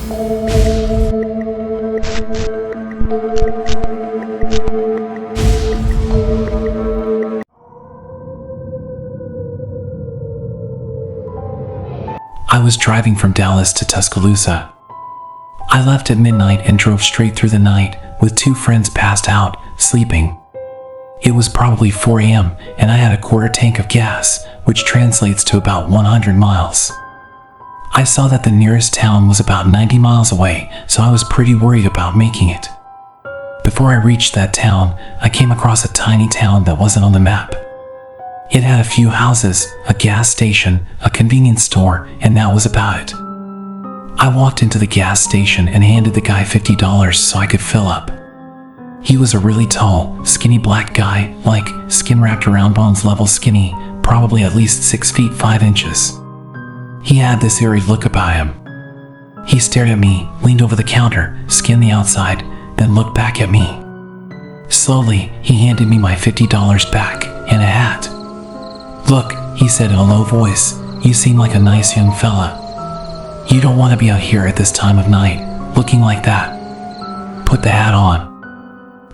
I was driving from Dallas to Tuscaloosa. I left at midnight and drove straight through the night with 2 friends passed out, sleeping. It was probably 4 a.m. and I had a quarter tank of gas, which translates to about 100 miles. I saw that the nearest town was about 90 miles away, so I was pretty worried about making it. Before I reached that town, I came across a tiny town that wasn't on the map. It had a few houses, a gas station, a convenience store, and that was about it. I walked into the gas station and handed the guy $50 so I could fill up. He was a really tall, skinny black guy, like skin wrapped around bones level skinny, probably at least 6 feet 5 inches. He had this eerie look about him. He stared at me, leaned over the counter, skinned the outside, then looked back at me. Slowly, he handed me my $50 back and a hat. "Look," he said in a low voice, "you seem like a nice young fella. You don't want to be out here at this time of night, looking like that. Put the hat on.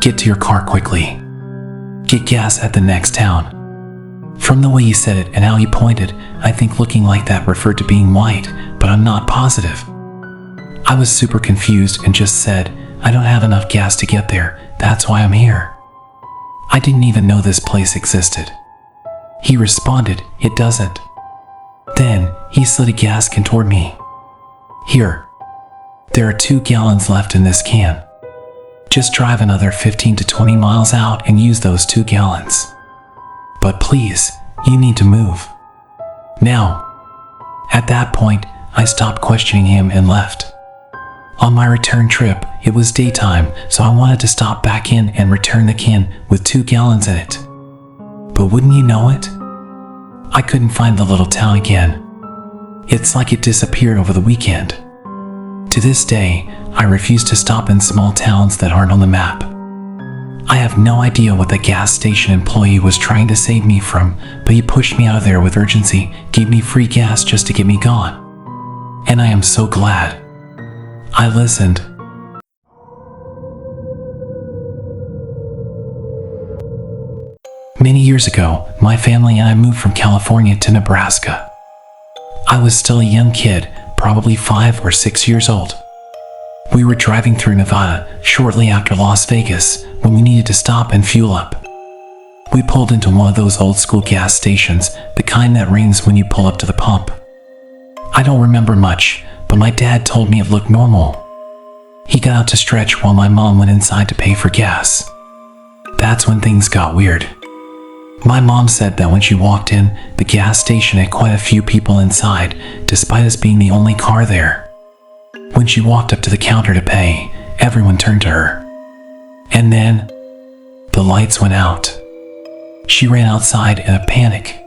Get to your car quickly. Get gas at the next town." From the way he said it and how he pointed, I think looking like that referred to being white, but I'm not positive. I was super confused and just said, "I don't have enough gas to get there, that's why I'm here." I didn't even know this place existed. He responded, "It doesn't." Then, he slid a gas can toward me. "Here. There are 2 gallons left in this can. Just drive another 15 to 20 miles out and use those 2 gallons. But please, you need to move. Now." At that point, I stopped questioning him and left. On my return trip, it was daytime, so I wanted to stop back in and return the can with 2 gallons in it. But wouldn't you know it? I couldn't find the little town again. It's like it disappeared over the weekend. To this day, I refuse to stop in small towns that aren't on the map. I have no idea what the gas station employee was trying to save me from, but he pushed me out of there with urgency, gave me free gas just to get me gone. And I am so glad. I listened. Many years ago, my family and I moved from California to Nebraska. I was still a young kid, probably 5 or 6 years old. We were driving through Nevada shortly after Las Vegas when we needed to stop and fuel up. We pulled into one of those old school gas stations, the kind that rings when you pull up to the pump. I don't remember much, but my dad told me it looked normal. He got out to stretch while my mom went inside to pay for gas. That's when things got weird. My mom said that when she walked in, the gas station had quite a few people inside, despite us being the only car there. When she walked up to the counter to pay, everyone turned to her. And then, the lights went out. She ran outside in a panic.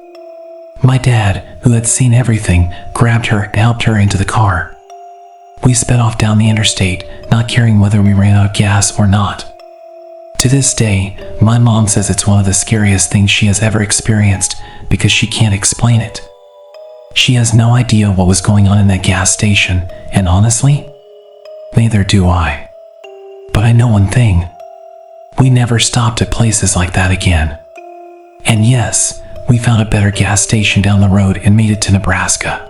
My dad, who had seen everything, grabbed her and helped her into the car. We sped off down the interstate, not caring whether we ran out of gas or not. To this day, my mom says it's one of the scariest things she has ever experienced because she can't explain it. She has no idea what was going on in that gas station, and honestly, neither do I. But I know one thing. We never stopped at places like that again. And yes, we found a better gas station down the road and made it to Nebraska.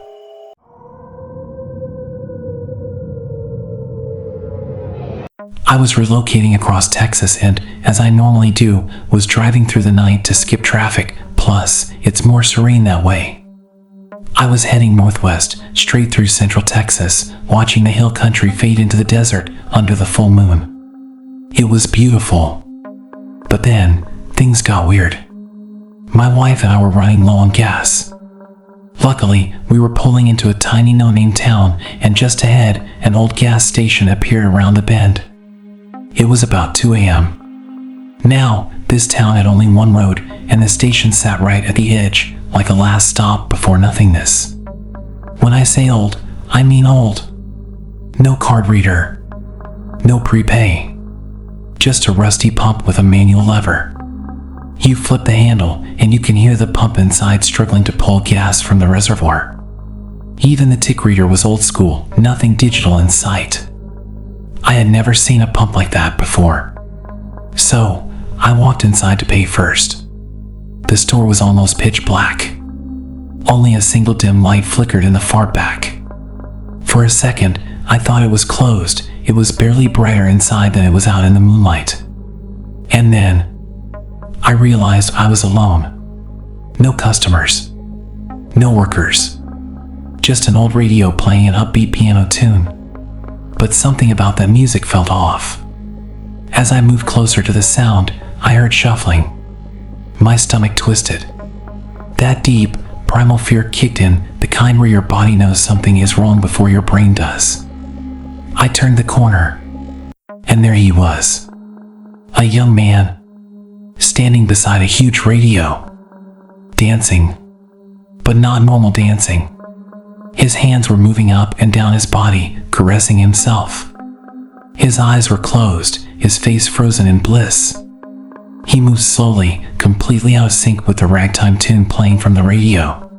I was relocating across Texas and, as I normally do, was driving through the night to skip traffic, plus, it's more serene that way. I was heading northwest, straight through central Texas, watching the hill country fade into the desert under the full moon. It was beautiful. But then, things got weird. My wife and I were running low on gas. Luckily, we were pulling into a tiny no-name town, and just ahead, an old gas station appeared around the bend. It was about 2 a.m. Now, this town had only one road, and the station sat right at the edge, like a last stop before nothingness. When I say old, I mean old. No card reader. No prepay. Just a rusty pump with a manual lever. You flip the handle, and you can hear the pump inside struggling to pull gas from the reservoir. Even the tick reader was old school, nothing digital in sight. I had never seen a pump like that before. So, I walked inside to pay first. The store was almost pitch black. Only a single dim light flickered in the far back. For a second, I thought it was closed. It was barely brighter inside than it was out in the moonlight. And then, I realized I was alone. No customers. No workers. Just an old radio playing an upbeat piano tune. But something about that music felt off. As I moved closer to the sound, I heard shuffling. My stomach twisted. That deep, primal fear kicked in, the kind where your body knows something is wrong before your brain does. I turned the corner, and there he was. A young man, standing beside a huge radio, dancing, but not normal dancing. His hands were moving up and down his body, caressing himself. His eyes were closed, his face frozen in bliss. He moved slowly, completely out of sync with the ragtime tune playing from the radio.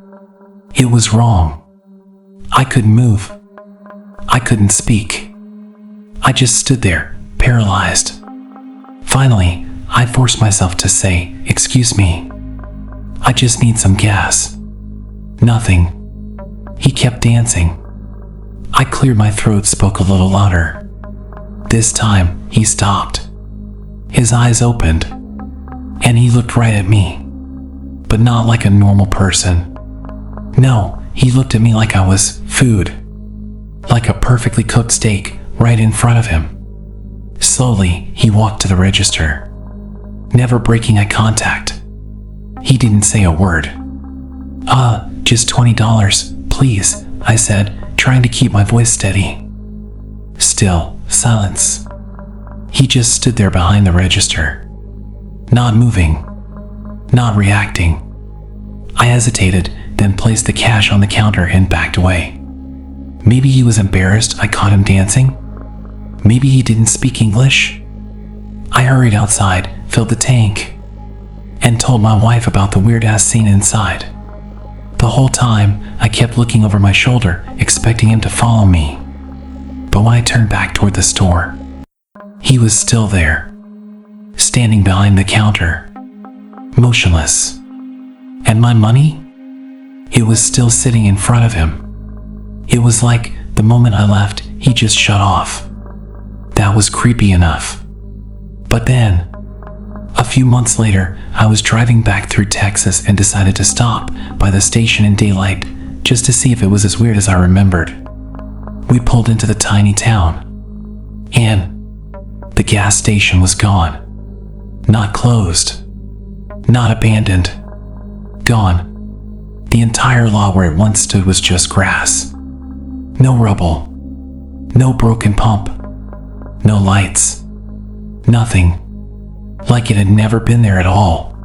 It was wrong. I couldn't move. I couldn't speak. I just stood there, paralyzed. Finally, I forced myself to say, "Excuse me. I just need some gas." Nothing. He kept dancing. I cleared my throat, spoke a little louder. This time, he stopped. His eyes opened, and he looked right at me, but not like a normal person. No, he looked at me like I was food, like a perfectly cooked steak right in front of him. Slowly, he walked to the register, never breaking eye contact. He didn't say a word. Just $20, please," I said, trying to keep my voice steady. Still, silence. He just stood there behind the register, not moving, not reacting. I hesitated, then placed the cash on the counter and backed away. Maybe he was embarrassed I caught him dancing? Maybe he didn't speak English? I hurried outside, filled the tank, and told my wife about the weird-ass scene inside. The whole time, I kept looking over my shoulder, expecting him to follow me. But when I turned back toward the store, he was still there, standing behind the counter, motionless. And my money? It was still sitting in front of him. It was like, the moment I left, he just shut off. That was creepy enough. But then, a few months later, I was driving back through Texas and decided to stop by the station in daylight just to see if it was as weird as I remembered. We pulled into the tiny town, and the gas station was gone. Not closed, not abandoned, gone. The entire lot where it once stood was just grass. No rubble, no broken pump, no lights, nothing. Like it had never been there at all.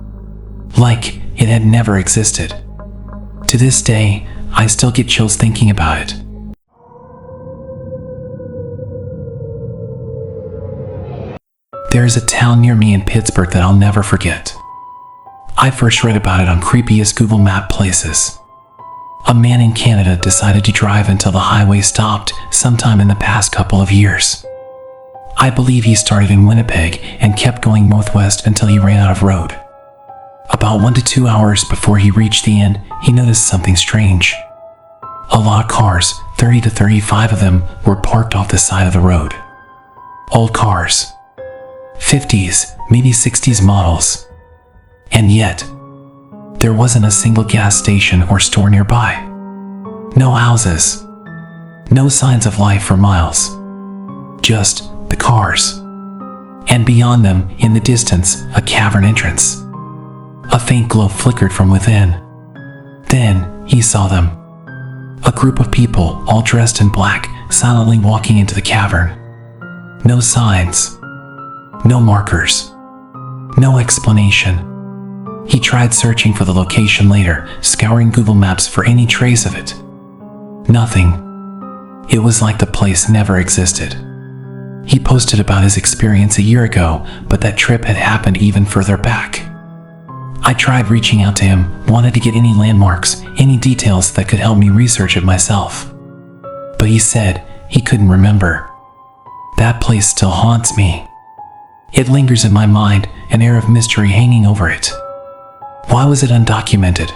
Like it had never existed. To this day, I still get chills thinking about it. There is a town near me in Pittsburgh that I'll never forget. I first read about it on creepiest Google Map places. A man in Canada decided to drive until the highway stopped sometime in the past couple of years. I believe he started in Winnipeg and kept going northwest until he ran out of road. About 1 to 2 hours before he reached the end, he noticed something strange. A lot of cars, 30 to 35 of them, were parked off the side of the road. Old cars. 50s, maybe 60s models. And yet, there wasn't a single gas station or store nearby. No houses. No signs of life for miles. Just the cars. And beyond them, in the distance, a cavern entrance. A faint glow flickered from within. Then, he saw them. A group of people, all dressed in black, silently walking into the cavern. No signs. No markers. No explanation. He tried searching for the location later, scouring Google Maps for any trace of it. Nothing. It was like the place never existed. He posted about his experience a year ago, but that trip had happened even further back. I tried reaching out to him, wanted to get any landmarks, any details that could help me research it myself. But he said he couldn't remember. That place still haunts me. It lingers in my mind, an air of mystery hanging over it. Why was it undocumented?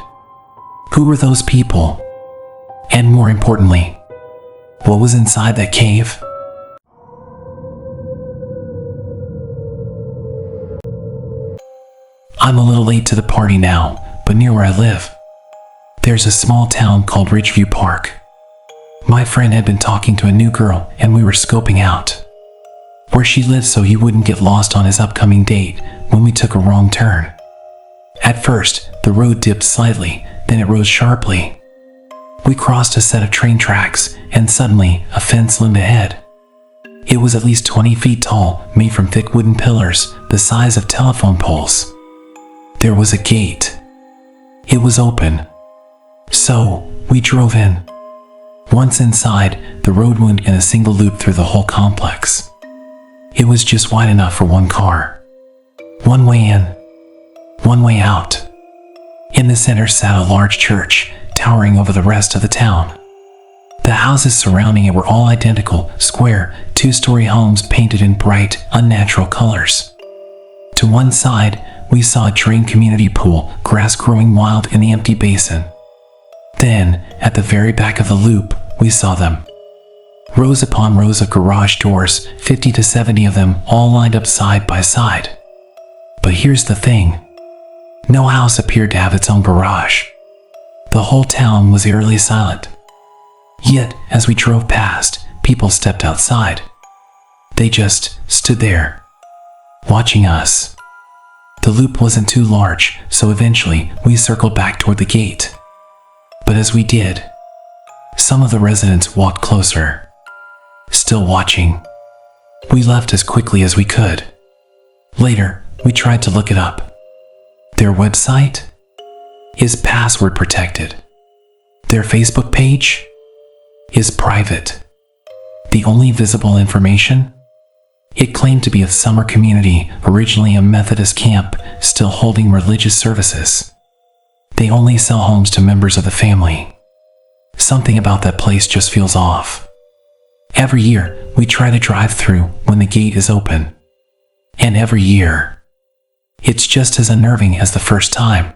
Who were those people? And more importantly, what was inside that cave? I'm a little late to the party now, but near where I live, there's a small town called Ridgeview Park. My friend had been talking to a new girl and we were scoping out where she lived so he wouldn't get lost on his upcoming date when we took a wrong turn. At first, the road dipped slightly, then it rose sharply. We crossed a set of train tracks and suddenly a fence loomed ahead. It was at least 20 feet tall, made from thick wooden pillars the size of telephone poles. There was a gate. It was open. So, we drove in. Once inside, the road went in a single loop through the whole complex. It was just wide enough for one car. One way in, one way out. In the center sat a large church, towering over the rest of the town. The houses surrounding it were all identical, square, two-story homes painted in bright, unnatural colors. To one side, we saw a drained community pool, grass growing wild in the empty basin. Then, at the very back of the loop, we saw them. Rows upon rows of garage doors, 50 to 70 of them, all lined up side by side. But here's the thing. No house appeared to have its own garage. The whole town was eerily silent. Yet, as we drove past, people stepped outside. They just stood there, watching us. The loop wasn't too large, so eventually we circled back toward the gate. But as we did, some of the residents walked closer, still watching. We left as quickly as we could. Later, we tried to look it up. Their website is password protected. Their Facebook page is private. The only visible information? It claimed to be a summer community, originally a Methodist camp, still holding religious services. They only sell homes to members of the family. Something about that place just feels off. Every year, we try to drive through when the gate is open. And every year, it's just as unnerving as the first time.